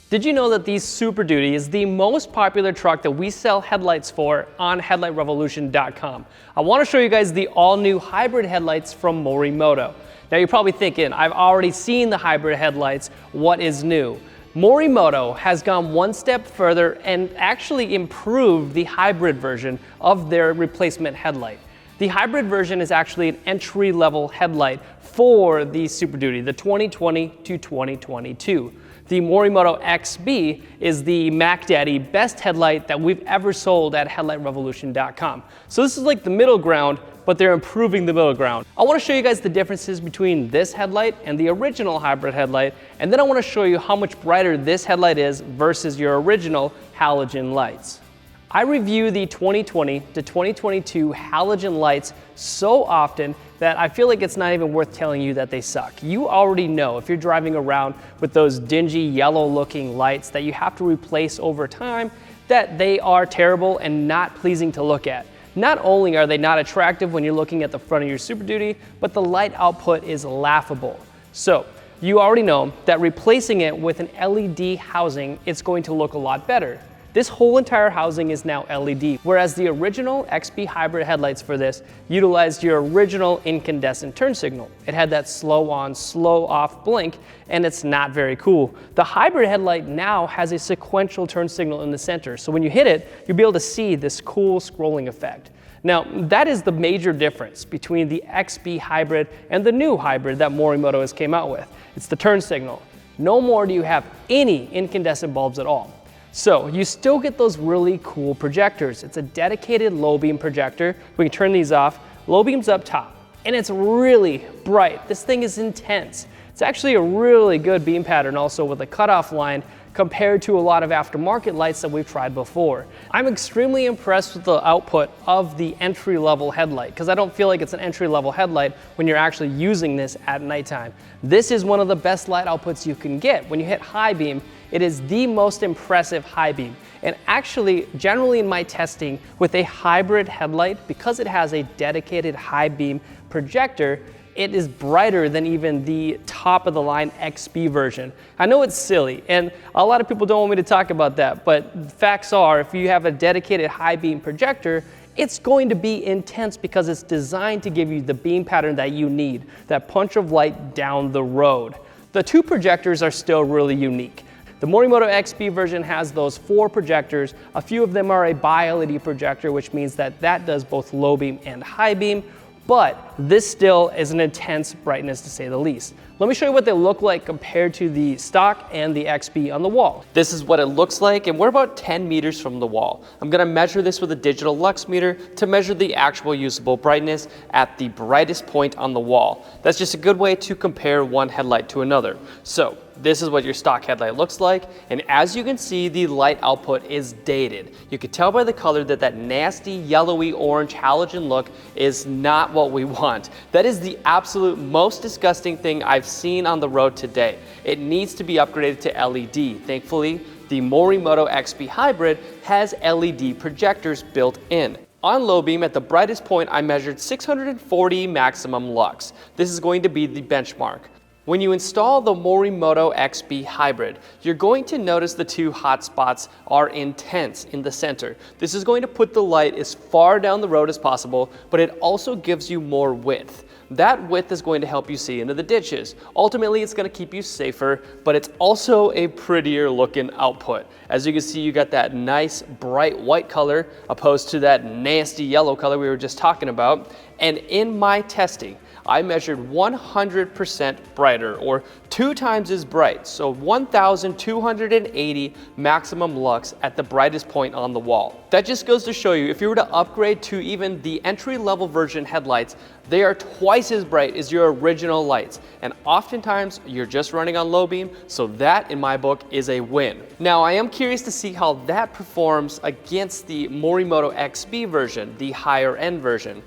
Did you know that the Super Duty is the most popular truck that we sell headlights for on headlightrevolution.com? I want to show you guys the all-new hybrid headlights from Morimoto. Now you're probably thinking, I've already seen the hybrid headlights, what is new? Morimoto has gone one step further and actually improved the hybrid version of their replacement headlight. The hybrid version is actually an entry-level headlight for the Super Duty, the 2020 to 2022. The Morimoto XB is the Mac Daddy best headlight that we've ever sold at headlightrevolution.com. So this is like the middle ground, but they're improving the middle ground. I want to show you guys the differences between this headlight and the original hybrid headlight, and then I want to show you how much brighter this headlight is versus your original halogen lights. I review the 2020 to 2022 halogen lights so often that I feel like it's not even worth telling you that they suck. You already know if you're driving around with those dingy yellow looking lights that you have to replace over time that they are terrible and not pleasing to look at. Not only are they not attractive when you're looking at the front of your Super Duty, but the light output is laughable. So you already know that replacing it with an LED housing, it's going to look a lot better. This whole entire housing is now LED, whereas the original XB hybrid headlights for this utilized your original incandescent turn signal. It had that slow on, slow off blink, and it's not very cool. The hybrid headlight now has a sequential turn signal in the center, so when you hit it, you'll be able to see this cool scrolling effect. Now, that is the major difference between the XB hybrid and the new hybrid that Morimoto has came out with. It's the turn signal. No more do you have any incandescent bulbs at all. So you still get those really cool projectors. It's a dedicated low beam projector. We can turn these off. Low beam's up top, and it's really bright. This thing is intense. It's actually a really good beam pattern also with a cutoff line compared to a lot of aftermarket lights that we've tried before. I'm extremely impressed with the output of the entry-level headlight because I don't feel like it's an entry-level headlight when you're actually using this at nighttime. This is one of the best light outputs you can get. When you hit high beam, it is the most impressive high beam. And actually, generally in my testing with a hybrid headlight, because it has a dedicated high beam projector, it is brighter than even the top of the line XB version. I know it's silly, and a lot of people don't want me to talk about that, but facts are, if you have a dedicated high beam projector, it's going to be intense because it's designed to give you the beam pattern that you need, that punch of light down the road. The two projectors are still really unique. The Morimoto XB version has those 4 projectors. A few of them are a bi-LED projector, which means that that does both low beam and high beam, but this still is an intense brightness to say the least. Let me show you what they look like compared to the stock and the XB on the wall. This is what it looks like, and we're about 10 meters from the wall. I'm gonna measure this with a digital lux meter to measure the actual usable brightness at the brightest point on the wall. That's just a good way to compare one headlight to another. So this is what your stock headlight looks like, and as you can see, the light output is dated. You can tell by the color that that nasty yellowy orange halogen look is not what we want. That is the absolute most disgusting thing I've seen on the road today. It needs to be upgraded to LED. Thankfully, the Morimoto XB Hybrid has LED projectors built in. On low beam, at the brightest point, I measured 640 maximum lux. This is going to be the benchmark. When you install the Morimoto XB Hybrid, you're going to notice the 2 hot spots are intense in the center. This is going to put the light as far down the road as possible, but it also gives you more width. That width is going to help you see into the ditches. Ultimately, it's going to keep you safer, but it's also a prettier looking output. As you can see, you got that nice bright white color opposed to that nasty yellow color we were just talking about. And in my testing, I measured 100% brighter, or 2 times as bright, so 1,280 maximum lux at the brightest point on the wall. That just goes to show you, if you were to upgrade to even the entry-level version headlights, they are twice as bright as your original lights, and oftentimes you're just running on low beam, so that in my book is a win. Now I am curious to see how that performs against the Morimoto XB version, the higher end version.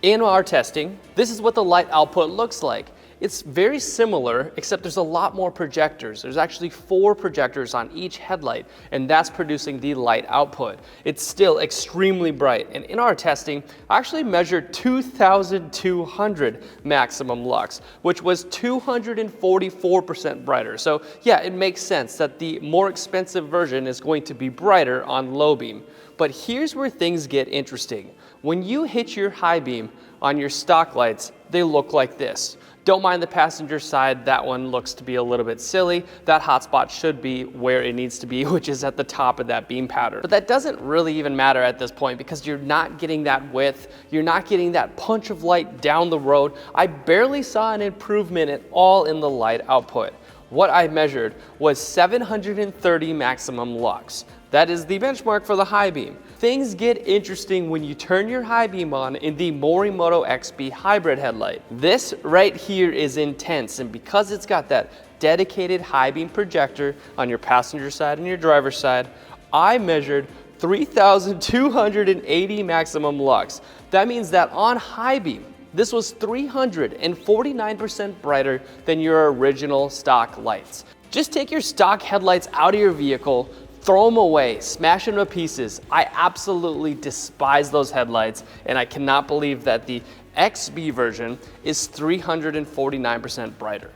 In our testing, this is what the light output looks like. It's very similar, except there's a lot more projectors. There's actually 4 projectors on each headlight, and that's producing the light output. It's still extremely bright, and in our testing, I actually measured 2,200 maximum lux, which was 244% brighter. So yeah, it makes sense that the more expensive version is going to be brighter on low beam. But here's where things get interesting. When you hit your high beam on your stock lights, they look like this. Don't mind the passenger side, that one looks to be a little bit silly. That hotspot should be where it needs to be, which is at the top of that beam pattern. But that doesn't really even matter at this point because you're not getting that width, you're not getting that punch of light down the road. I barely saw an improvement at all in the light output. What I measured was 730 maximum lux. That is the benchmark for the high beam. Things get interesting when you turn your high beam on in the Morimoto XB hybrid headlight. This right here is intense, and because it's got that dedicated high beam projector on your passenger side and your driver's side, I measured 3,280 maximum lux. That means that on high beam, this was 349% brighter than your original stock lights. Just take your stock headlights out of your vehicle, throw them away, smash them to pieces. I absolutely despise those headlights, and I cannot believe that the XB version is 349% brighter.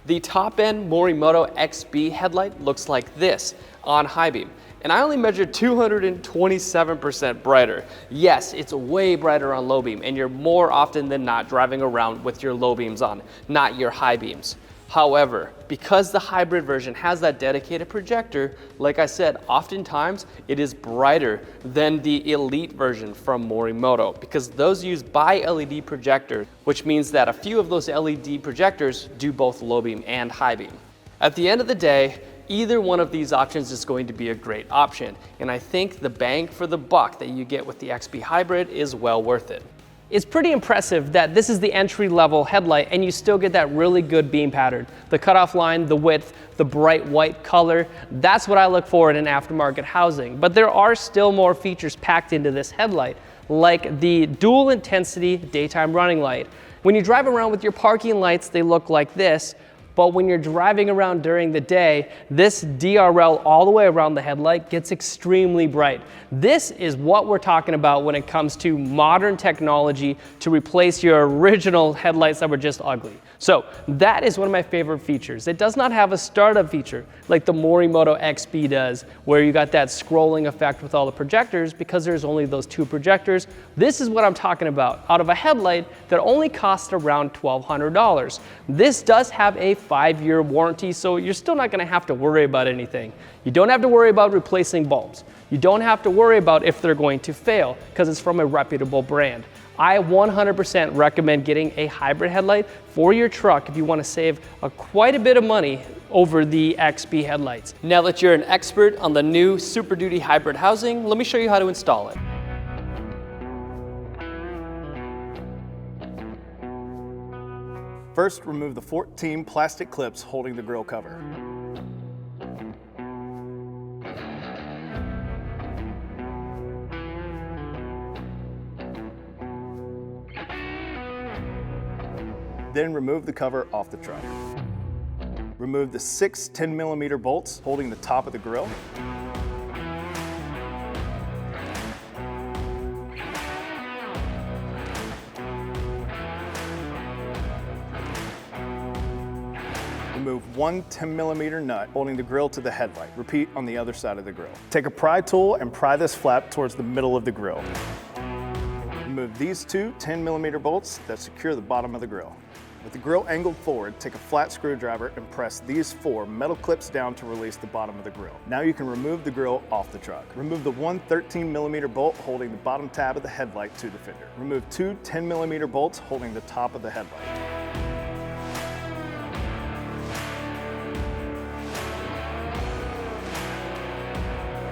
The top-end Morimoto XB headlight looks like this on high beam, and I only measured 227% brighter. Yes, it's way brighter on low beam, and you're more often than not driving around with your low beams on, not your high beams. However, because the hybrid version has that dedicated projector, like I said, oftentimes it is brighter than the Elite version from Morimoto because those use bi-LED projectors, which means that a few of those LED projectors do both low beam and high beam. At the end of the day, either one of these options is going to be a great option, and I think the bang for the buck that you get with the XB hybrid is well worth it. It's pretty impressive that this is the entry-level headlight and you still get that really good beam pattern. The cutoff line, the width, the bright white color, that's what I look for in an aftermarket housing. But there are still more features packed into this headlight, like the dual intensity daytime running light. When you drive around with your parking lights, they look like this. But when you're driving around during the day, this DRL all the way around the headlight gets extremely bright. This is what we're talking about when it comes to modern technology to replace your original headlights that were just ugly. So that is one of my favorite features. It does not have a startup feature like the Morimoto XB does, where you got that scrolling effect with all the projectors because there's only those 2 projectors. This is what I'm talking about out of a headlight that only costs around $1,200. This does have a 5-year warranty, so you're still not gonna have to worry about anything. You don't have to worry about replacing bulbs. You don't have to worry about if they're going to fail because it's from a reputable brand. I 100% recommend getting a hybrid headlight for your truck if you want to save quite a bit of money over the XB headlights. Now that you're an expert on the new Super Duty hybrid housing, let me show you how to install it. First, remove the 14 plastic clips holding the grille cover. Then remove the cover off the truck. Remove the 6 10mm bolts holding the top of the grille. Remove one 10mm nut holding the grille to the headlight. Repeat on the other side of the grille. Take a pry tool and pry this flap towards the middle of the grille. Remove these 2 10mm bolts that secure the bottom of the grille. With the grille angled forward, take a flat screwdriver and press these 4 metal clips down to release the bottom of the grille. Now you can remove the grille off the truck. Remove the one 13mm bolt holding the bottom tab of the headlight to the fender. Remove 2 10mm bolts holding the top of the headlight.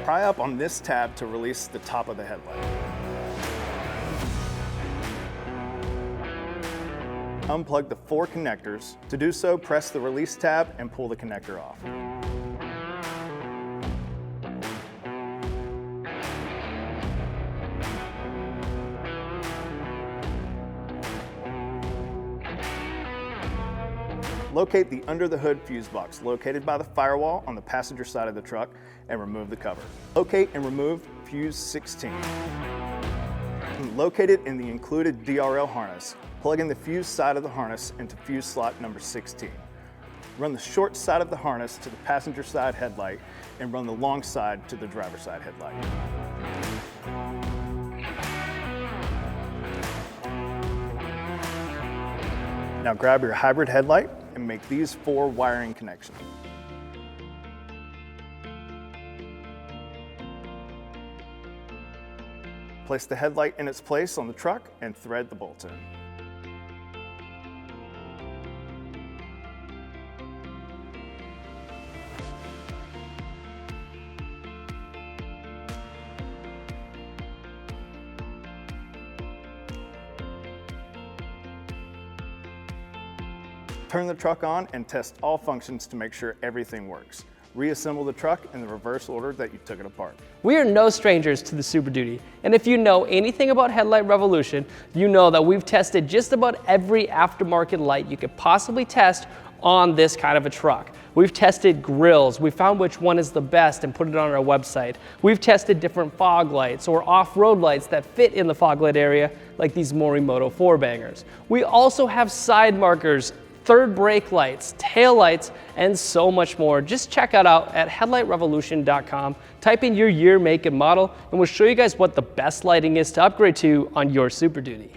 Pry up on this tab to release the top of the headlight. Unplug the 4 connectors. To do so, press the release tab and pull the connector off. Locate the under the hood fuse box located by the firewall on the passenger side of the truck and remove the cover. Locate and remove fuse 16. Locate it in the included DRL harness. Plug in the fuse side of the harness into fuse slot number 16. Run the short side of the harness to the passenger side headlight and run the long side to the driver's side headlight. Now grab your hybrid headlight and make these 4 wiring connections. Place the headlight in its place on the truck and thread the bolts in. Turn the truck on and test all functions to make sure everything works. Reassemble the truck in the reverse order that you took it apart. We are no strangers to the Super Duty, and if you know anything about Headlight Revolution, you know that we've tested just about every aftermarket light you could possibly test on this kind of a truck. We've tested grills, we found which one is the best and put it on our website. We've tested different fog lights or off-road lights that fit in the fog light area, like these Morimoto 4-bangers. We also have side markers, third brake lights, tail lights, and so much more. Just check it out at headlightrevolution.com. Type in your year, make, and model, and we'll show you guys what the best lighting is to upgrade to on your Super Duty.